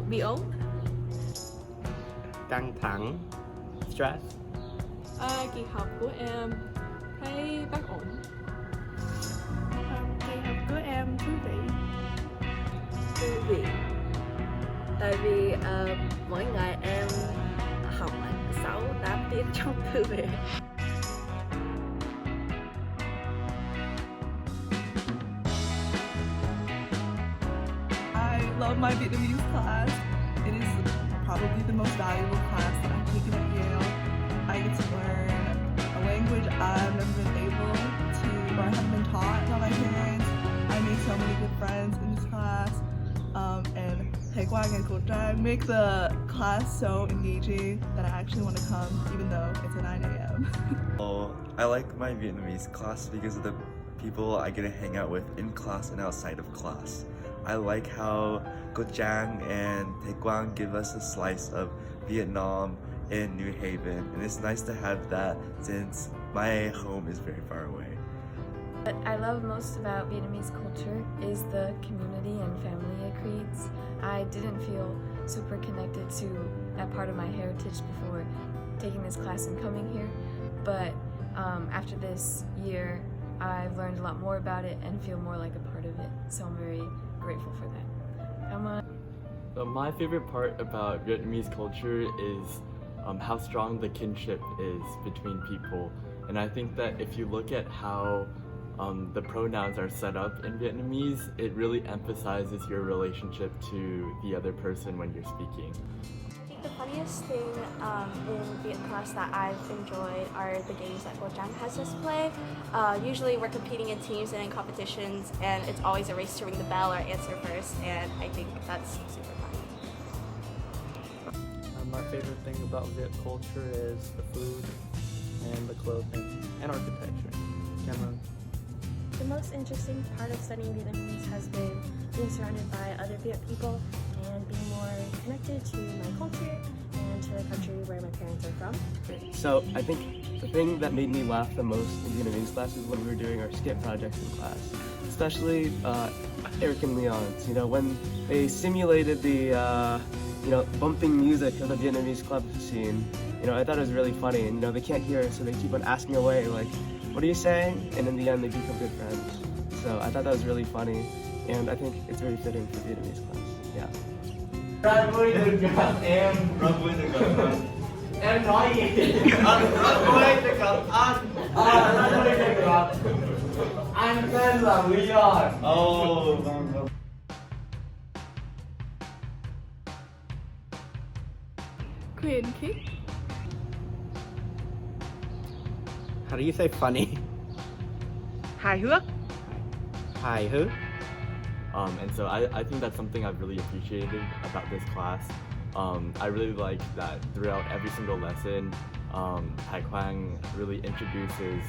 bị ốm. Căng thẳng, stress. Kỳ học của em thấy bất ổn. Kỳ học của em thú vị. Thư viện. Tại vì mỗi ngày em học 6-8 tiếng trong thư viện. I love my Vietnamese class. It is probably the most valuable class that I've taken at Yale. I get to learn a language I've never been able to or haven't been taught by my parents. I made so many good friends in this class. And Thầy Quang and Cô Trang make the class so engaging that I actually want to come even though it's at 9 a.m. Oh, I like my Vietnamese class because of the people I get to hang out with in class and outside of class. I like how Cô Trang and Thầy Quang give us a slice of Vietnam in New Haven, and it's nice to have that since my home is very far away. What I love most about Vietnamese culture is the community and family it creates. I didn't feel super connected to that part of my heritage before taking this class and coming here, but after this year, I've learned a lot more about it and feel more like a part of it, so I'm very grateful for that. Cảm ơn. So my favorite part about Vietnamese culture is how strong the kinship is between people, and I think that if you look at how the pronouns are set up in Vietnamese, it really emphasizes your relationship to the other person when you're speaking. I think the funniest thing in Viet class that I've enjoyed are the games that Cô Trang has us play. Usually we're competing in teams and in competitions, and it's always a race to ring the bell or answer first, and I think that's super fun. My favorite thing about Viet culture is the food and the clothing and architecture. Cameron. The most interesting part of studying Vietnamese has been being surrounded by other Viet people and being more connected to my culture and to the country where my parents are from. So I think the thing that made me laugh the most in Vietnamese class is when we were doing our skit projects in class. Especially Eric and Leon's, when they simulated the bumping music of the Vietnamese club scene. I thought it was really funny, and they can't hear it, so they keep on asking away, like, what are you saying? And in the end, they become good friends. So I thought that was really funny, and I think it's very fitting for Vietnamese class. Yeah. Rất vui được gặp em. Rất vui được gặp anh. Em nói gì? Rất vui được gặp anh. Rất vui được gặp. Anh tên là Muriel. Vâng. Korean kick. How do you say funny? Hài hước. Hài hước. And so I think that's something I've really appreciated about this class. I really like that throughout every single lesson, Thầy Quang really introduces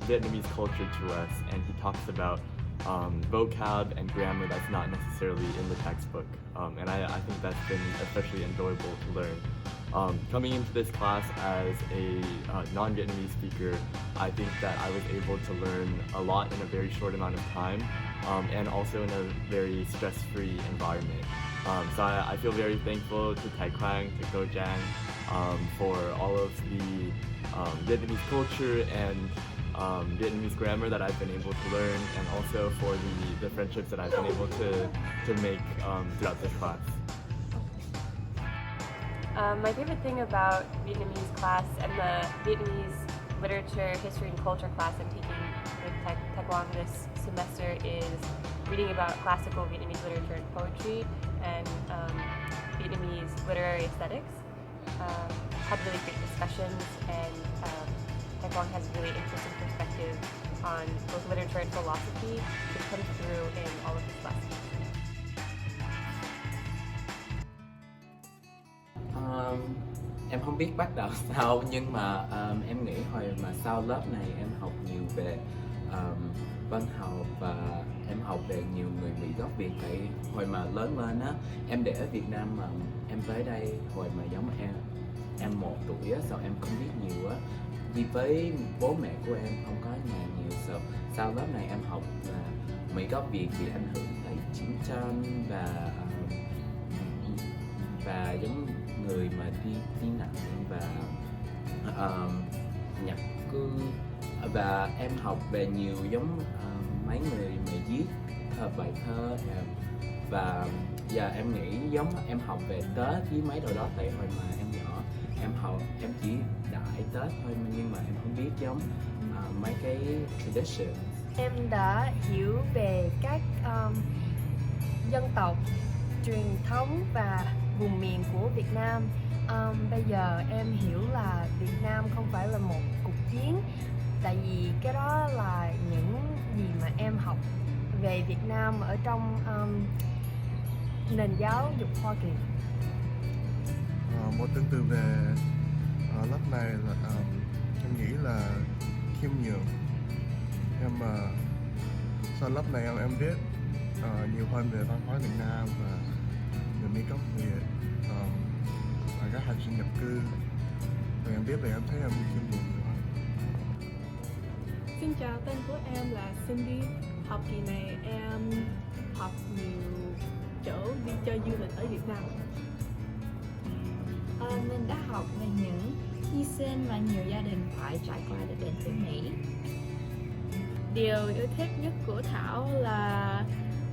Vietnamese culture to us, and he talks about vocab and grammar that's not necessarily in the textbook. And I think that's been especially enjoyable to learn. Coming into this class as a non-Vietnamese speaker, I think that I was able to learn a lot in a very short amount of time, and also in a very stress-free environment. So I feel very thankful to Thầy Quang, to Cô Trang, for all of the Vietnamese culture and Vietnamese grammar that I've been able to learn, and also for the friendships that I've been able to make throughout this class. My favorite thing about Vietnamese class and the Vietnamese literature, history, and culture class I'm taking with Thầy Quang this semester is reading about classical Vietnamese literature and poetry and Vietnamese literary aesthetics. Had really great discussions, and Thầy Quang has a really interesting perspective on both literature and philosophy, which comes through in all of his lessons. Em không biết bắt đầu sao, nhưng mà em nghĩ hồi mà sau lớp này em học nhiều về văn học và em học về nhiều người Mỹ gốc Việt. Tại hồi mà lớn lên á, em để ở Việt Nam mà em tới đây hồi mà giống em 1 tuổi á, sao em không biết nhiều á. Vì với bố mẹ của em không có nhà nhiều, sau lớp này em học là Mỹ gốc Việt bị ảnh hưởng bởi chiến tranh và và giống người mà đi nặng và nhập cư, và em học về nhiều giống mấy người mà viết bài thơ, và giờ em nghĩ giống em học về Tết với mấy đồ đó, tại hồi mà em nhỏ em chỉ đại Tết thôi, nhưng mà em không biết giống mấy cái tradition. Em đã hiểu về các dân tộc, truyền thống và vùng miền của Việt Nam. Bây giờ em hiểu là Việt Nam không phải là một cuộc chiến, tại vì cái đó là những gì mà em học về Việt Nam ở trong nền giáo dục Hoa Kỳ. Một tương tự về lớp này là em nghĩ là khiêm nhường. Sau lớp này em biết nhiều hơn về văn hóa Việt Nam và người Mỹ gốc Việt và các hành sinh nhập cư. Và em biết về em thấy em khiêm nhường nhiều hơn. Xin chào, tên của em là Cindy. Học kỳ này em học nhiều chỗ đi chơi du lịch ở Việt Nam. Mình đã học về những hy sinh mà nhiều gia đình phải trải qua để đến với Mỹ. Điều yêu thích nhất của Thảo là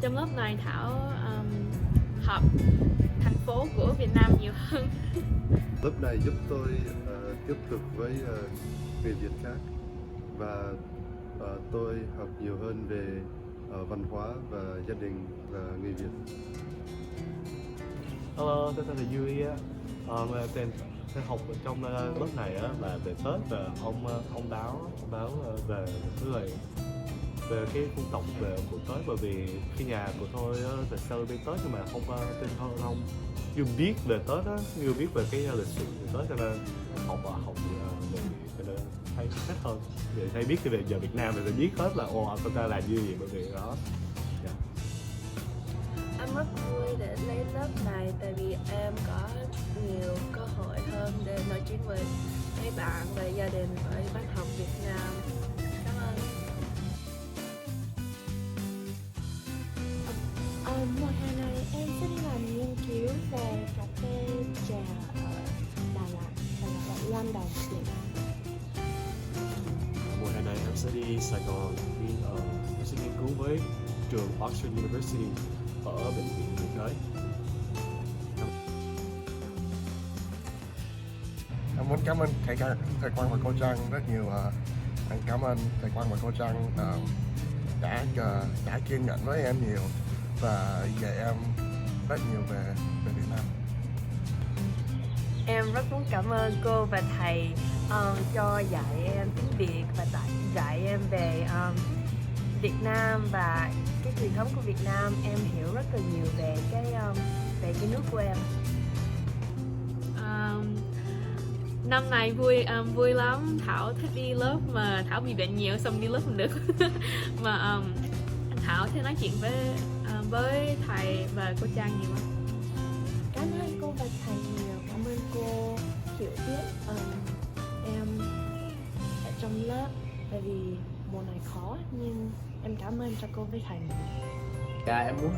trong lớp này Thảo học thành phố của Việt Nam nhiều hơn. Lớp này giúp tôi tiếp tục với người Việt khác và tôi học nhiều hơn về văn hóa và gia đình và người Việt. Hello, tên là Yui á. Tên học ở trong lớp này á là về Tết, và ông báo về về cái phong tục về của Tết, bởi vì cái nhà của tôi là celebrate Tết nhưng mà không tên không chưa biết về Tết á, chưa biết về cái lịch sử về Tết, cho nên học về cho nên hay thích hơn, để hay biết về giờ Việt Nam thì biết hết là con ta làm như gì bởi vì đó. Yeah. Em rất vui để lấy lớp này tại vì em có nhiều cơ hội hơn để nói chuyện với mấy bạn về gia đình với bạn học Việt Nam. Cảm ơn. Mùa hè này em sẽ đi làm nghiên cứu về cà phê trà ở Đà Lạt và ở London. Mùa hè này em sẽ đi Sài Gòn, em sẽ nghiên cứu với trường Oxford University ở bệnh viện nhiệt đới. Em muốn cảm ơn thầy Quang và cô Trang rất nhiều. Em cảm ơn thầy Quang và cô Trang đã kiên nhẫn với em nhiều và dạy em rất nhiều về Việt Nam. Em rất muốn cảm ơn cô và thầy cho dạy em tiếng Việt và dạy em về Việt Nam và cái truyền thống của Việt Nam. Em hiểu rất là nhiều về cái nước của em. Năm này vui lắm. Thảo thích đi lớp mà Thảo bị bệnh nhiều xong đi lớp không được. Mà Thảo thích nói chuyện với thầy và cô Trang nhiều lắm. Cảm ơn cô và thầy nhiều. Cảm ơn cô hiểu biết em ở trong lớp, bởi vì mùa này khó, nhưng em cảm ơn cho cô với thầy. Dạ, em muốn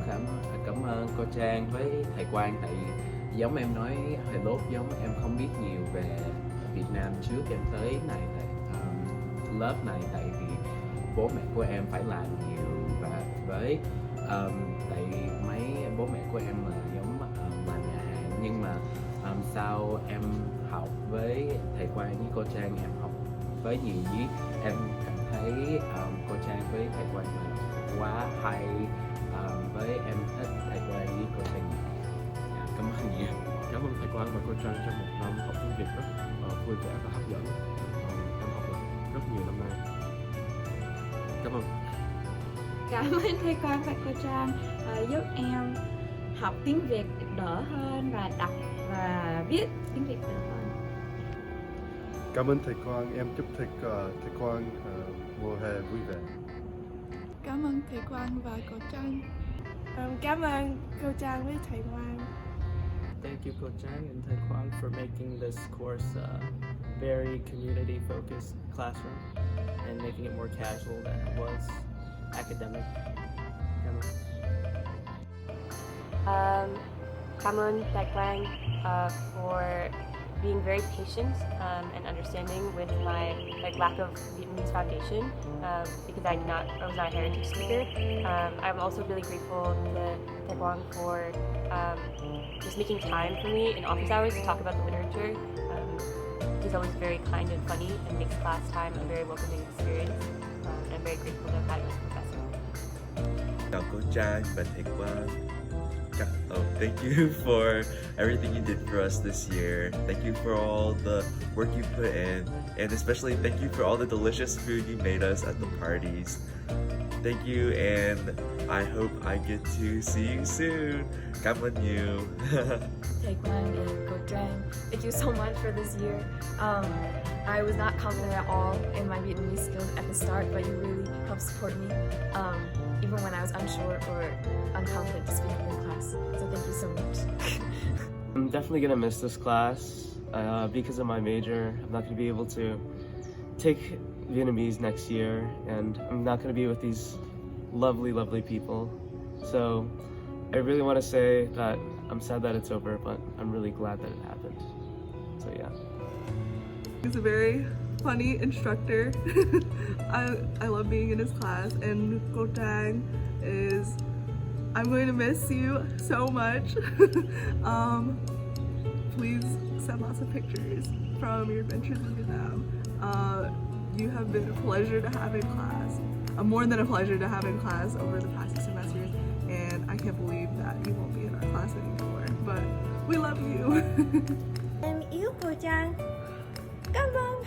cảm ơn cô Trang với thầy Quang, tại vì giống em nói hồi lúc giống em không biết nhiều về Việt Nam trước em tới này, lớp này, tại vì bố mẹ của em phải làm nhiều và với tại mấy bố mẹ của em là giống làm nhà hàng, nhưng mà sau em học với thầy Quang với cô Trang, em học với nhiều viết, em cảm thấy cô Trang với thầy Quang là quá hay, với em thích thầy Quang với cô Trang. Cảm ơn nhiều. Cảm ơn thầy Quang và cô Trang trong một năm học tiếng Việt rất vui vẻ và hấp dẫn. Em học được rất nhiều năm nay. Cảm ơn. Cảm ơn thầy Quang và cô Trang giúp em học tiếng Việt đỡ hơn và đọc và viết tiếng Việt đỡ hơn. Cảm ơn thầy Quang, em chúc thầy Quang mùa hè vui vẻ. Cảm ơn thầy Quang và cô Trang. Cảm ơn cô Trang với thầy Quang. Thank you, Cô Trang and Thầy Quang, for making this course very community-focused classroom and making it more casual than it was academic. Cảm ơn. Cảm ơn Đại Quang for being very patient and understanding with my lack of Vietnamese foundation because I was not a heritage speaker. I'm also really grateful to Đại Quang for just making time for me in office hours to talk about the literature. He's always very kind and funny and makes class time a very welcoming experience. I'm very grateful to have had him as a professor. Chào cô Trang và thầy Quang. Thank you for everything you did for us this year. Thank you for all the work you put in, and especially thank you for all the delicious food you made us at the parties. Thank you, and I hope I get to see you soon. Cảm ơn nhiều. Thầy Quang and Cô Trang, thank you so much for this year. I was not confident at all in my Vietnamese skills at the start, but you really helped support me, even when I was unsure or unconfident to speak in class. So thank you so much. I'm definitely gonna miss this class because of my major. I'm not gonna be able to take Vietnamese next year, and I'm not gonna be with these lovely, lovely people. So I really want to say that I'm sad that it's over, but I'm really glad that it happened. So yeah. He's a very funny instructor. I love being in his class, and Cô Trang is, I'm going to miss you so much. Please send lots of pictures from your adventures in Vietnam. You have been a pleasure to have in class, more than a pleasure to have in class over the past 6 semesters, and I can't believe that you won't be in our class anymore, but we love you. Em yêu cô Trang. Cảm ơn.